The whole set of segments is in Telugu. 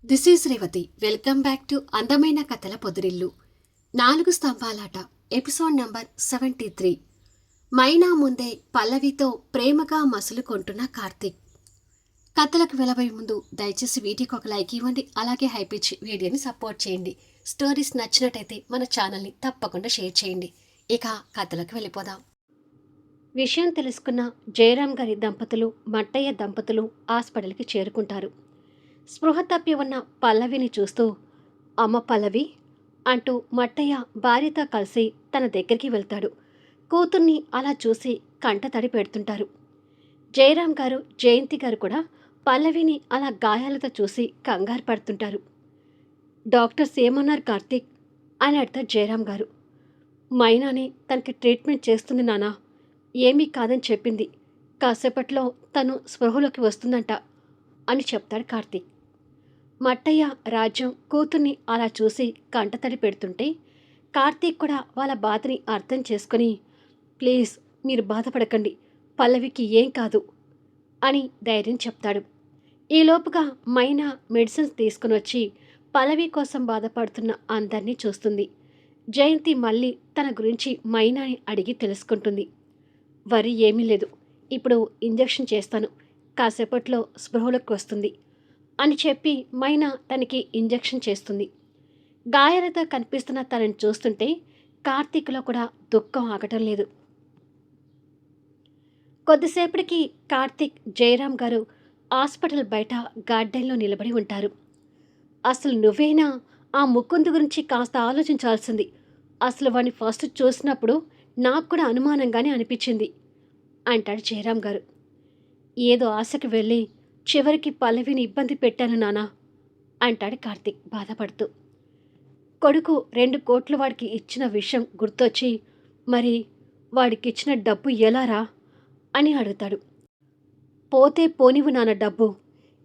This is Revathi. Welcome back to అందమైన కథల పొదిరిల్లు. 4 స్తంభాలాట ఎపిసోడ్ నంబర్ 73. మైనా ముందే పల్లవితో ప్రేమగా మసులుకుంటున్న కార్తీక్. కథలకు వెళ్ళబోయే ముందు దయచేసి వీడియోకి ఒక లైక్ ఇవ్వండి, అలాగే హైప్ ఇచ్చి వీడియోని సపోర్ట్ చేయండి. స్టోరీస్ నచ్చినట్టయితే మన ఛానల్ని తప్పకుండా షేర్ చేయండి. ఇక కథలకు వెళ్ళిపోదాం. విషయం తెలుసుకున్న జయరాం గారి దంపతులు, మట్టయ్య దంపతులు హాస్పిటల్కి చేరుకుంటారు. స్పృహ తప్పి ఉన్న పల్లవిని చూస్తూ, అమ్మ పల్లవి అంటూ మట్టయ్య భార్యతో కలిసి తన దగ్గరికి వెళ్తాడు. కూతుర్ని అలా చూసి కంటతడి పెడుతుంటారు. జయరాం గారు, జయంతి గారు కూడా పల్లవిని అలా గాయాలతో చూసి కంగారు పడుతుంటారు. డాక్టర్స్ ఏమన్నారు కార్తీక్ అని అడతారు జయరాం గారు. మైనాని తనకి ట్రీట్మెంట్ చేస్తుంది నానా, ఏమీ కాదని చెప్పింది, కాసేపట్లో తను స్పృహలోకి వస్తుందంట అని చెప్తాడు కార్తీక్. మట్టయ్య, రాజ్యం కూతుర్ని అలా చూసి కంటతడి పెడుతుంటే కార్తీక్ కూడా వాళ్ళ బాధని అర్థం చేసుకుని, ప్లీజ్ మీరు బాధపడకండి, పల్లవికి ఏం కాదు అని ధైర్యం చెప్తాడు. ఈలోపుగా మైనా మెడిసిన్స్ తీసుకుని వచ్చి పల్లవి కోసం బాధపడుతున్న అందరినీ చూస్తుంది. జయంతి మళ్ళీ తన గురించి మైనాని అడిగి తెలుసుకుంటుంది. వరి ఏమీ లేదు, ఇప్పుడు ఇంజెక్షన్ చేస్తాను, కాసేపట్లో స్పృహలోకి వస్తుంది అని చెప్పి మైనా తనకి ఇంజెక్షన్ చేస్తుంది. గాయాలతో కనిపిస్తున్న తనని చూస్తుంటే కార్తీక్లో కూడా దుఃఖం ఆగటం లేదు. కొద్దిసేపటికి కార్తీక్, జయరాం గారు హాస్పిటల్ బయట గార్డెన్లో నిలబడి ఉంటారు. అసలు నువ్వేనా ఆ ముకుందు గురించి కాస్త ఆలోచించాల్సింది. అసలు వాడిని ఫస్ట్ చూసినప్పుడు నాకు కూడా అనుమానంగానే అనిపించింది అంటాడు జయరాం గారు. ఏదో ఆశకి వెళ్ళి చివరికి పల్లవిని ఇబ్బంది పెట్టాను నానా అంటాడు కార్తీక్ బాధపడుతూ. కొడుకు 2 కోట్లు వాడికి ఇచ్చిన విషయం గుర్తొచ్చి, మరి వాడికిచ్చిన డబ్బు ఎలారా అని అడుగుతాడు. పోతే పోనివు నాన్న డబ్బు,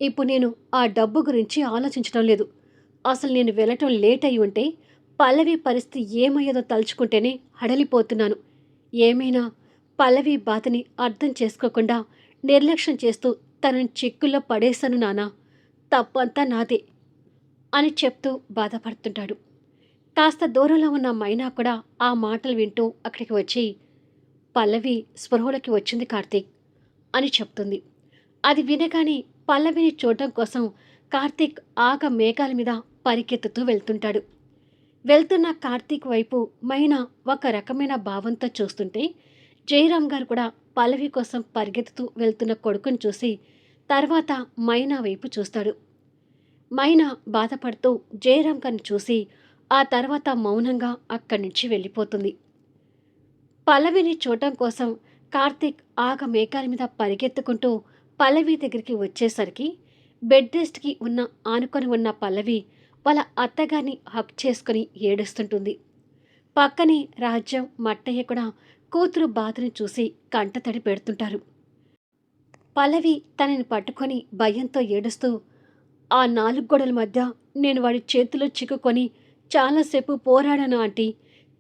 ఇప్పుడు నేను ఆ డబ్బు గురించి ఆలోచించడం లేదు. అసలు నేను వెళ్ళటం లేట్ అయి ఉంటే పల్లవి పరిస్థితి ఏమయ్యేదో తలుచుకుంటేనే హడలిపోతున్నాను. ఏమైనా పల్లవి బాధని అర్థం చేసుకోకుండా నిర్లక్ష్యం చేస్తూ తనని చిక్కుల్లో పడేశాను నానా, తప్పంతా నాదే అని చెప్తూ బాధపడుతుంటాడు. కాస్త దూరంలో ఉన్న మైనా కూడా ఆ మాటలు వింటూ అక్కడికి వచ్చి, పల్లవి స్పృహలోకి వచ్చింది కార్తీక్ అని చెప్తుంది. అది వినగానే పల్లవిని చూడటం కోసం కార్తీక్ ఆగ మేఘాల మీద పరిగెత్తుతూ వెళ్తుంటాడు. వెళ్తున్న కార్తీక్ వైపు మైనా ఒక రకమైన భావంతో చూస్తుంటే జయరాం గారు కూడా పల్లవి కోసం పరిగెత్తుతూ వెళ్తున్న కొడుకుని చూసి తర్వాత మైనా వైపు చూస్తాడు. మైనా బాధపడుతూ జయరాం గారిని చూసి ఆ తర్వాత మౌనంగా అక్కడి నుంచి వెళ్ళిపోతుంది. పల్లవిని చూడటం కోసం కార్తీక్ ఆగ మేఘాల మీద పరిగెత్తుకుంటూ పల్లవి దగ్గరికి వచ్చేసరికి బెడ్ రెస్ట్కి ఆనుకొని ఉన్న పల్లవి వాళ్ళ అత్తగారిని హక్ చేసుకుని ఏడుస్తుంటుంది. పక్కనే రాజ్యం, మట్టయ్య కూడా కూతురు బాధను చూసి కంటతడి పెడుతుంటారు. పల్లవి తనని పట్టుకొని భయంతో ఏడుస్తూ, ఆ 4 గోడల మధ్య నేను వాడి చేతిలో చిక్కుకొని చాలాసేపు పోరాడాను ఆంటీ,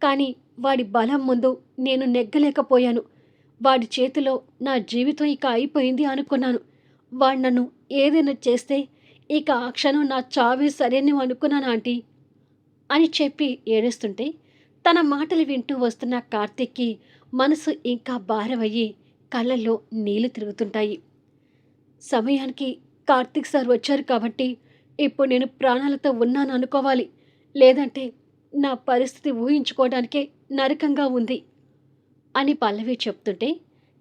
కానీ వాడి బలం ముందు నేను నెగ్గలేకపోయాను. వాడి చేతిలో నా జీవితం ఇక అయిపోయింది అనుకున్నాను. వాడు నన్ను ఏదైనా చేస్తే ఇక ఆ క్షణం నా చావే సరైనవి అనుకున్నాను ఆంటీ అని చెప్పి ఏడుస్తుంటే తన మాటలు వింటూ వస్తున్న కార్తీక్కి మనసు ఇంకా భారమయ్యి కళ్ళల్లో నీళ్లు తిరుగుతుంటాయి. సమయానికి కార్తీక్ సార్ వచ్చారు కాబట్టి ఇప్పుడు నేను ప్రాణాలతో ఉన్నాను అనుకోవాలి, లేదంటే నా పరిస్థితి ఊహించుకోవడానికే నరకంగా ఉంది అని పల్లవి చెప్తుంటే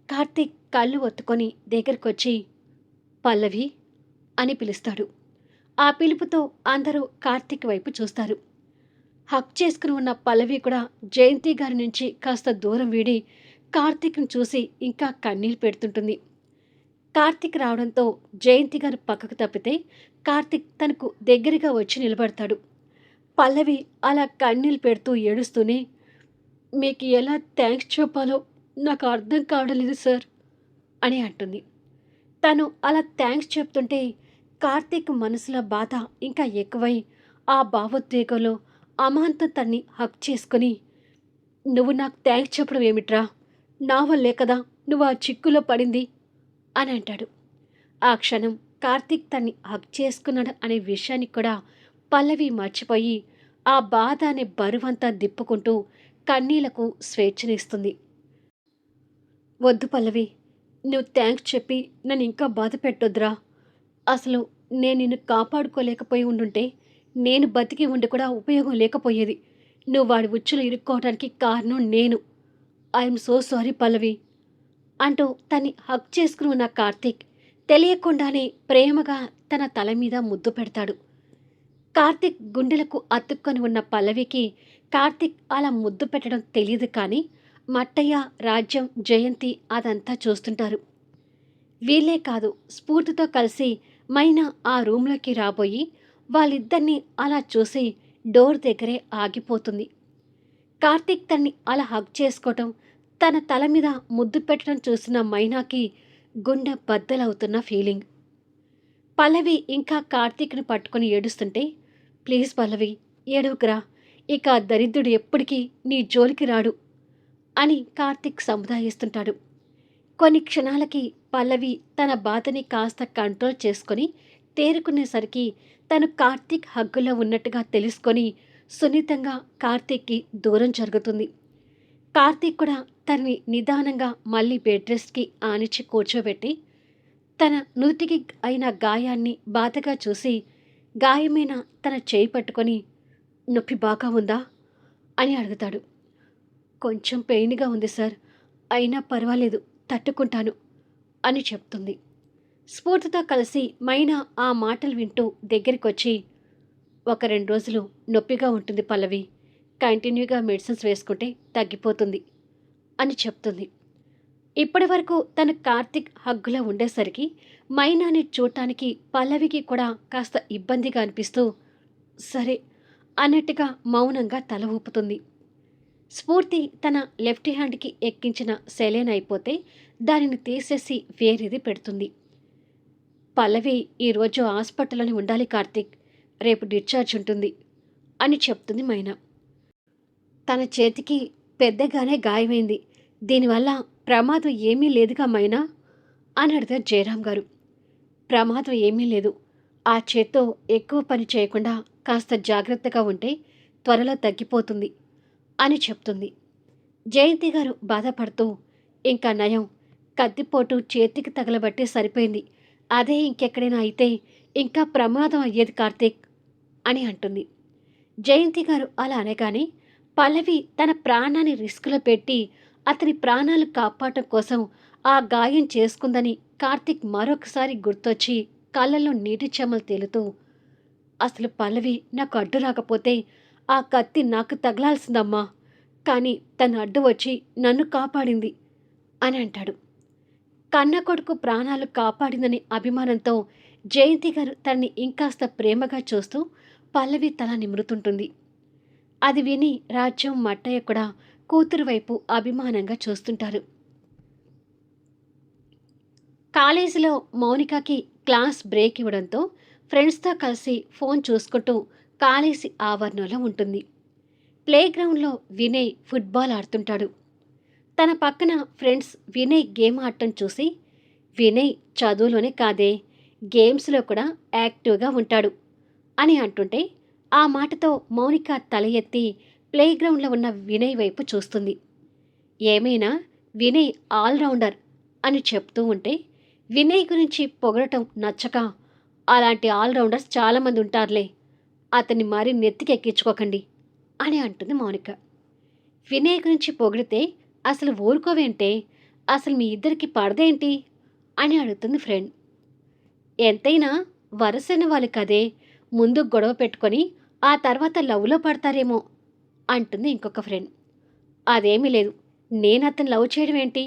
కార్తీక్ కళ్ళు ఒత్తుకొని దగ్గరకొచ్చి పల్లవి అని పిలుస్తాడు. ఆ పిలుపుతో అందరూ కార్తీక్ వైపు చూస్తారు. హక్ చేసుకుని ఉన్న పల్లవి కూడా జయంతి గారి నుంచి కాస్త దూరం వీడి కార్తీక్ని చూసి ఇంకా కన్నీళ్ళు పెడుతుంటుంది. కార్తీక్ రావడంతో జయంతి గారు పక్కకు తప్పితే కార్తీక్ తనకు దగ్గరగా వచ్చి నిలబడతాడు. పల్లవి అలా కన్నీళ్ళు పెడుతూ ఏడుస్తూనే, మీకు ఎలా థ్యాంక్స్ చెప్పాలో నాకు అర్థం కావడం లేదు సార్ అని అంటుంది. తను అలా థ్యాంక్స్ చెప్తుంటే కార్తీక్ మనసులో బాధ ఇంకా ఎక్కువై ఆ భావోద్వేగంలో అమాంతం తన్ని హక్ చేసుకుని, నువ్వు నాకు థ్యాంక్స్ చెప్పడం ఏమిట్రా, నా వల్లే కదా నువ్వు ఆ చిక్కులో పడింది అని అంటాడు. ఆ క్షణం కార్తీక్ తన్ని హగ్ చేసుకున్నాడు అనే విషయాన్ని కూడా పల్లవి మర్చిపోయి ఆ బాధ అనే బరువంతా దిప్పుకుంటూ కన్నీళ్లకు స్వేచ్ఛనిస్తుంది. వద్దు పల్లవి, నువ్వు థ్యాంక్స్ చెప్పి నన్ను ఇంకా బాధ పెట్టొద్దురా. అసలు నేను నిన్ను కాపాడుకోలేకపోయి ఉండుంటే నేను బతికి ఉండి కూడా ఉపయోగం లేకపోయేది. నువ్వు వాడి ఉచ్చులో ఇరుక్కోవడానికి కారణం నేను. ఐఎమ్ సో సారీ పల్లవి అంటూ తన్ని హగ్ చేసుకుని ఉన్న కార్తీక్ తెలియకుండానే ప్రేమగా తన తల మీద ముద్దు పెడతాడు. కార్తీక్ గుండెలకు అతుక్కొని ఉన్న పల్లవికి కార్తీక్ అలా ముద్దు పెట్టడం తెలియదు, కానీ మట్టయ్య, రాజ్యం, జయంతి అదంతా చూస్తుంటారు. వీళ్ళే కాదు, స్ఫూర్తితో కలిసి మైనా ఆ రూంలోకి రాబోయి వాళ్ళిద్దరినీ అలా చూసి డోర్ దగ్గరే ఆగిపోతుంది. కార్తీక్ తన్ని అలా హగ్ చేసుకోవటం, తన తల మీద ముద్దు పెట్టడం చూసిన మైనాకి గుండె బద్దలవుతున్న ఫీలింగ్. పల్లవి ఇంకా కార్తీక్ని పట్టుకొని ఏడుస్తుంటే, ప్లీజ్ పల్లవి, ఏడవకురా, ఇక ఆ దరిద్రుడు ఎప్పటికీ నీ జోలికి రాడు అని కార్తీక్ సముదాయిస్తుంటాడు. కొన్ని క్షణాలకి పల్లవి తన బాధని కాస్త కంట్రోల్ చేసుకొని తేరుకునేసరికి తను కార్తీక్ హగ్గులో ఉన్నట్టుగా తెలుసుకొని సున్నితంగా కార్తీక్కి దూరం జరుగుతుంది. కార్తీక్ కూడా తనని నిదానంగా మళ్ళీ బెడ్ రెస్ట్కి ఆనిచ్చి కూర్చోబెట్టి తన నుదిటికి అయిన గాయాన్ని బాధగా చూసి గాయమైన తన చేయి పట్టుకొని, నొప్పి బాగా ఉందా అని అడుగుతాడు. కొంచెం పెయిన్గా ఉంది సార్, అయినా పర్వాలేదు, తట్టుకుంటాను అని చెప్తుంది. స్ఫూర్తితో కలిసి మైనా ఆ మాటలు వింటూ దగ్గరికొచ్చి, ఒక 2 రోజులు నొప్పిగా ఉంటుంది పల్లవి, కంటిన్యూగా మెడిసిన్స్ వేసుకుంటే తగ్గిపోతుంది అని చెప్తుంది. ఇప్పటి వరకు తన కార్తీక్ హగ్గులో ఉండేసరికి మైనాని చూడటానికి పల్లవికి కూడా కాస్త ఇబ్బందిగా అనిపిస్తూ సరే అన్నట్టుగా మౌనంగా తల ఊపుతుంది. స్ఫూర్తి తన లెఫ్ట్ హ్యాండ్కి ఎక్కించిన సెలైన్ అయిపోతే దానిని తీసేసి వేరేది పెడుతుంది. పల్లవి ఈరోజు హాస్పిటల్లోనే ఉండాలి కార్తీక్, రేపు డిశ్చార్జ్ ఉంటుంది అని చెప్తుంది మైనా. తన చేతికి పెద్దగానే గాయమైంది, దీనివల్ల ప్రమాదం ఏమీ లేదుగా మైనా అని అడిగారు జయరాం గారు. ప్రమాదం ఏమీ లేదు, ఆ చేత్తో ఎక్కువ పని చేయకుండా కాస్త జాగ్రత్తగా ఉంటే త్వరలో తగ్గిపోతుంది అని చెప్తుంది. జయంతి గారు బాధపడుతూ, ఇంకా నయం, కత్తిపోటు చేతికి తగలబట్టి సరిపోయింది, అదే ఇంకెక్కడైనా అయితే ఇంకా ప్రమాదం అయ్యేది కార్తీక్ అని అంటుంది. జయంతి గారు అలా అనగానే పల్లవి తన ప్రాణాన్ని రిస్కులో పెట్టి అతని ప్రాణాలు కాపాడటం కోసం ఆ గాయం చేసుకుందని కార్తీక్ మరొకసారి గుర్తొచ్చి కళ్ళల్లో నీటి చెమ్మలు తేలుతూ, అసలు పల్లవి నాకు అడ్డు రాకపోతే ఆ కత్తి నాకు తగలాల్సిందమ్మా, కానీ తను అడ్డు వచ్చి నన్ను కాపాడింది అని అంటాడు. కన్న కొడుకు ప్రాణాలు కాపాడిందని అభిమానంతో జయంతి గారు తనని ఇంకాస్త ప్రేమగా చూస్తూ పల్లవి తల నిమురుతుంటుంది. అది విని రాజ్యం, మట్టయ్య కూడా కూతురు వైపు అభిమానంగా చూస్తుంటారు. కాలేజీలో మౌనికకి క్లాస్ బ్రేక్ ఇవ్వడంతో ఫ్రెండ్స్తో కలిసి ఫోన్ చూసుకుంటూ కాలేజీ ఆవరణలో ఉంటుంది. ప్లేగ్రౌండ్లో వినయ్ ఫుట్బాల్ ఆడుతుంటాడు. తన పక్కన ఫ్రెండ్స్ వినయ్ గేమ్ ఆడటం చూసి, వినయ్ చదువులోనే కాదే, గేమ్స్లో కూడా యాక్టివ్గా ఉంటాడు అని అంటుంటే ఆ మాటతో మౌనిక తల ఎత్తి ప్లేగ్రౌండ్లో ఉన్న వినయ్ వైపు చూస్తుంది. ఏమైనా వినయ్ ఆల్రౌండర్ అని చెప్తూ ఉంటే వినయ్ గురించి పొగడటం నచ్చక, అలాంటి ఆల్రౌండర్స్ చాలామంది ఉంటారులే, అతన్ని మరీ నెత్తికెక్కించుకోకండి అని అంటుంది మౌనిక. వినయ్ గురించి పొగిడితే అసలు ఊరుకోవేంటే, అసలు మీ ఇద్దరికి పడదేంటి అని అడుగుతుంది ఫ్రెండ్. ఎంతైనా వరసైన వాళ్ళు కదే, ముందు గొడవ పెట్టుకొని ఆ తర్వాత లవ్లో పడతారేమో అంటుంది ఇంకొక ఫ్రెండ్. అదేమీ లేదు, నేను అతను లవ్ చేయడం ఏంటి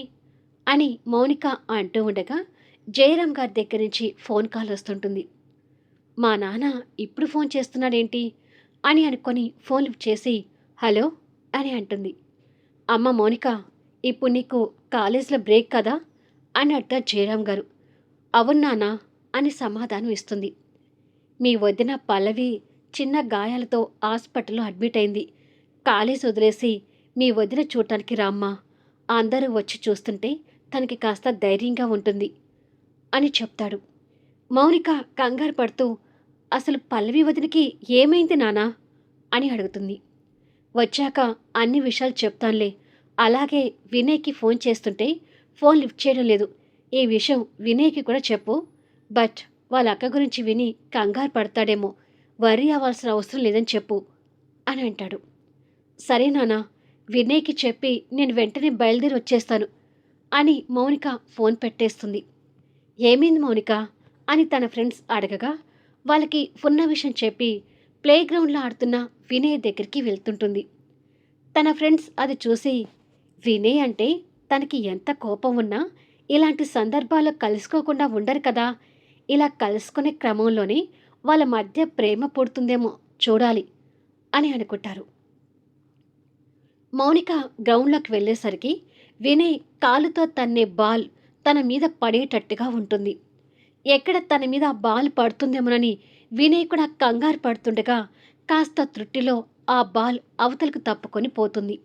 అని మౌనిక అంటూ ఉండగా జయరాం గారి దగ్గర నుంచి ఫోన్ కాల్ వస్తుంటుంది. మా నాన్న ఇప్పుడు ఫోన్ చేస్తున్నాడేంటి అని అనుకొని ఫోన్ లిఫ్ట్ చేసి హలో అని అంటుంది. అమ్మ మౌనిక, ఇప్పుడు నీకు కాలేజీలో బ్రేక్ కదా అని అడిగారు జయరాం గారు. అవును నాన్న అని సమాధానం ఇస్తుంది. మీ వదిన పల్లవి చిన్న గాయాలతో హాస్పిటల్లో అడ్మిట్ అయింది, కాలేజ్ వదిలేసి మీ వదిన చూడటానికి రామ్మా, అందరూ వచ్చి చూస్తుంటే తనకి కాస్త ధైర్యంగా ఉంటుంది అని చెప్తాడు. మౌనిక కంగారు పడుతూ, అసలు పల్లవి వదినకి ఏమైంది నాన్నా అని అడుగుతుంది. వచ్చాక అన్ని విషయాలు చెప్తానులే. అలాగే వినయ్కి ఫోన్ చేస్తుంటే ఫోన్ లిఫ్ట్ చేయడం లేదు. ఈ విషయం వినయ్కి కూడా చెప్పు. బట్ వాళ్ళ అక్క గురించి విని కంగారు పడతాడేమో. వర్రీ అవ్వాల్సిన అవసరం లేదని చెప్పు అని అంటాడు. సరే నాన్న, వినయ్కి చెప్పి నేను వెంటనే బయలుదేరి వచ్చేస్తాను అని మౌనిక ఫోన్ పెట్టేస్తుంది. ఏమైంది మౌనిక అని తన ఫ్రెండ్స్ అడగగా వాళ్ళకి ఉన్న విషయం చెప్పి ప్లేగ్రౌండ్లో ఆడుతున్న వినయ్ దగ్గరికి వెళ్తుంటుంది. తన ఫ్రెండ్స్ అది చూసి, వినయ్ అంటే తనకి ఎంత కోపం ఉన్నా ఇలాంటి సందర్భాల్లో కలుసుకోకుండా ఉండరు కదా, ఇలా కలుసుకునే క్రమంలోనే వాళ్ళ మధ్య ప్రేమ పుడుతుందేమో చూడాలి అని అనుకుంటారు. మౌనిక గ్రౌండ్లోకి వెళ్ళేసరికి వినయ్ కాలుతో తన్నే బాల్ తన మీద పడేటట్టుగా ఉంటుంది. ఎక్కడ తన మీద ఆ బాల్ పడుతుందేమోనని వినయ్ కూడా కంగారు పడుతుండగా కాస్త త్రుట్టిలో ఆ బాల్ అవతలకు తప్పుకొని పోతుంది.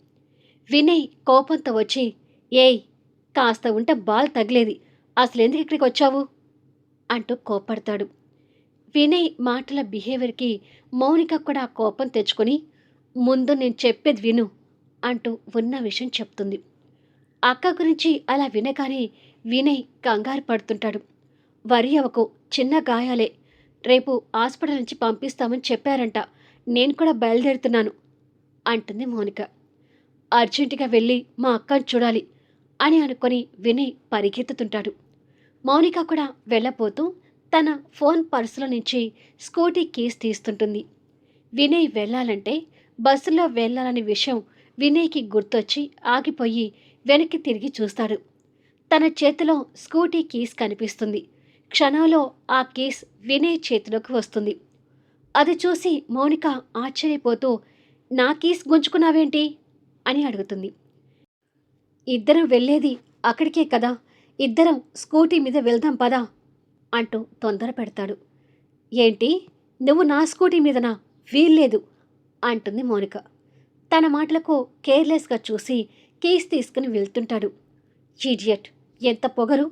వినయ్ కోపంతో వచ్చి, ఏయ్, కాస్త ఉంటే బాల్ తగిలేది, అసలెందుకు ఇక్కడికి వచ్చావు అంటూ కోపడతాడు. వినయ్ మాటల బిహేవియర్కి మౌనిక కూడా కోపం తెచ్చుకొని, ముందు నేను చెప్పేది విను అంటూ ఉన్న విషయం చెప్తుంది. అక్క గురించి అలా వినగానే వినయ్ కంగారు పడుతుంటాడు. వరి అవకు, చిన్న గాయాలే, రేపు హాస్పిటల్ నుంచి పంపిస్తామని చెప్పారంట, నేను కూడా బయలుదేరుతున్నాను అంటుంది మౌనిక. అర్జెంటుగా వెళ్ళి మా అక్కను చూడాలి అని అనుకొని వినయ్ పరిగెత్తుతుంటాడు. మౌనిక కూడా వెళ్ళబోతూ తన ఫోన్ పర్సులో నుంచి స్కూటీ కీస్ తీస్తుంటుంది. వినయ్ వెళ్ళాలంటే బస్సులో వెళ్ళాలనే విషయం వినయ్కి గుర్తొచ్చి ఆగిపోయి వెనక్కి తిరిగి చూస్తాడు. తన చేతిలో స్కూటీ కీస్ కనిపిస్తుంది. క్షణంలో ఆ కీస్ వినయ్ చేతిలోకి వస్తుంది. అది చూసి మౌనిక ఆశ్చర్యపోతూ, నా కీస్ గుంజుకున్నావేంటి అని అడుగుతుంది. ఇద్దరం వెళ్ళేది అక్కడికే కదా, ఇద్దరం స్కూటీ మీద వెళ్దాం పదా అంటూ తొందర పెడతాడు. ఏంటి, నువ్వు నా స్కూటీ మీదనా, వీల్లేదు అంటుంది మౌనిక. తన మాటలకు కేర్లెస్గా చూసి కీస్ తీసుకుని వెళ్తుంటాడు. ఇడియట్, ఎంత పొగరు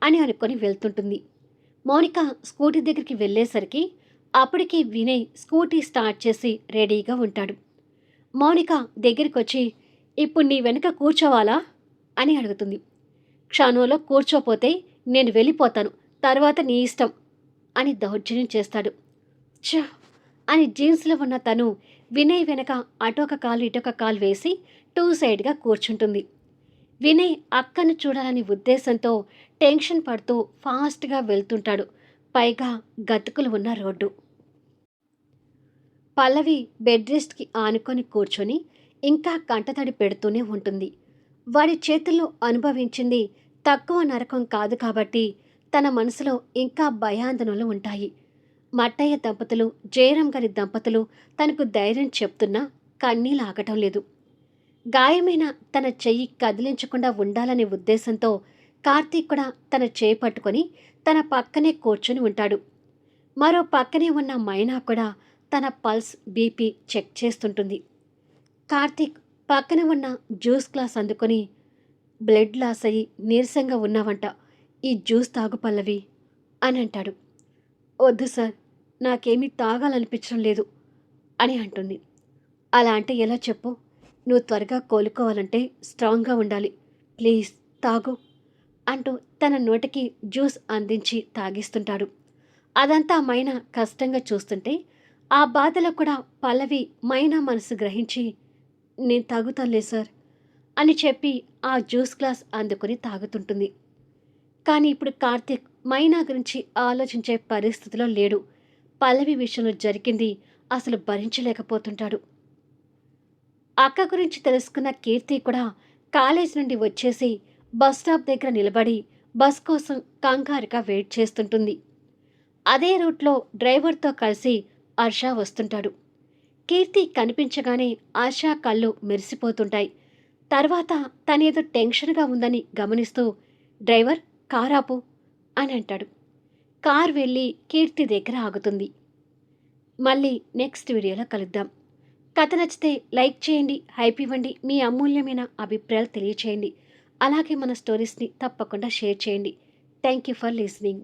అని అనుకొని వెళ్తుంటుంది. మౌనిక స్కూటీ దగ్గరికి వెళ్ళేసరికి అప్పటికి వినయ్ స్కూటీ స్టార్ట్ చేసి రెడీగా ఉంటాడు. మౌనిక దగ్గరికి వచ్చి, ఇప్పుడు నీ వెనుక కూర్చోవాలా అని అడుగుతుంది. క్షణంలో కూర్చోపోతే నేను వెళ్ళిపోతాను, తర్వాత నీ ఇష్టం అని దౌర్జన్యం చేస్తాడు. ఛ అని జీన్స్లో ఉన్న తను వినయ్ వెనక అటొక కాలు ఇటొక కాలు వేసి టూ సైడ్గా కూర్చుంటుంది. వినయ్ అక్కను చూడాలని ఉద్దేశంతో టెన్షన్ పడుతూ ఫాస్ట్గా వెళ్తుంటాడు. పైగా గతుకులు ఉన్న రోడ్డు. పల్లవి బెడ్ రెస్ట్కి ఆనుకొని కూర్చొని ఇంకా కంటతడి పెడుతూనే ఉంటుంది. వాడి చేతుల్లో అనుభవించింది తక్కువ నరకం కాదు కాబట్టి తన మనసులో ఇంకా భయాందనలు ఉంటాయి. మట్టయ్య దంపతులు, జయరాం గారి దంపతులు తనకు ధైర్యం చెప్తున్నా కన్నీళ్ళు ఆగటం లేదు. గాయమైన తన చెయ్యి కదిలించకుండా ఉండాలనే ఉద్దేశంతో కార్తీక్ కూడా తన చేయి పట్టుకొని తన పక్కనే కూర్చుని ఉంటాడు. మరో పక్కనే ఉన్న మైనా కూడా తన పల్స్, బీపీ చెక్ చేస్తుంటుంది. కార్తీక్ పక్కన ఉన్న జ్యూస్ గ్లాస్ అందుకొని, బ్లడ్ లాస్ అయ్యి నీరసంగా ఉన్నావంట, ఈ జ్యూస్ తాగు పల్లవి అని అంటాడు. వద్దు సార్, నాకేమీ తాగాలనిపించడం లేదు అని అంటుంది. అలా అంటే ఎలా చెప్పు, నువ్వు త్వరగా కోలుకోవాలంటే స్ట్రాంగ్గా ఉండాలి, ప్లీజ్ తాగు అంటూ తన నోటికి జ్యూస్ అందించి తాగిస్తుంటాడు. అదంతా మైనా కష్టంగా చూస్తుంటే ఆ బాధలో కూడా పల్లవి మైనా మనసు గ్రహించి, నేను తాగుతానులే సార్ అని చెప్పి ఆ జ్యూస్ గ్లాస్ అందుకొని తాగుతుంటుంది. కానీ ఇప్పుడు కార్తీక్ మైనా గురించి ఆలోచించే పరిస్థితిలో లేడు. పల్లవి విషయంలో జరిగింది అసలు భరించలేకపోతుంటాడు. అక్క గురించి తెలుసుకున్న కీర్తి కూడా కాలేజ్ నుండి వచ్చేసి బస్ స్టాప్ దగ్గర నిలబడి బస్ కోసం కంగారుగా వెయిట్ చేస్తుంటుంది. అదే రూట్లో డ్రైవర్తో కలిసి హర్ష వస్తుంటాడు. కీర్తి కనిపించగానే హర్ష కళ్ళు మెరిసిపోతుంటాయి. తర్వాత తనేదో టెన్షన్గా ఉందని గమనిస్తూ, డ్రైవర్ కారాపు అని అంటాడు. కార్ వెళ్ళి కీర్తి దగ్గర ఆగుతుంది. మళ్ళీ నెక్స్ట్ వీడియోలో కలుద్దాం. కథ నచ్చితే లైక్ చేయండి, హైప్ ఇవ్వండి, మీ అమూల్యమైన అభిప్రాయాలు తెలియచేయండి. అలాగే మన స్టోరీస్ని తప్పకుండా షేర్ చేయండి. Thank you for listening.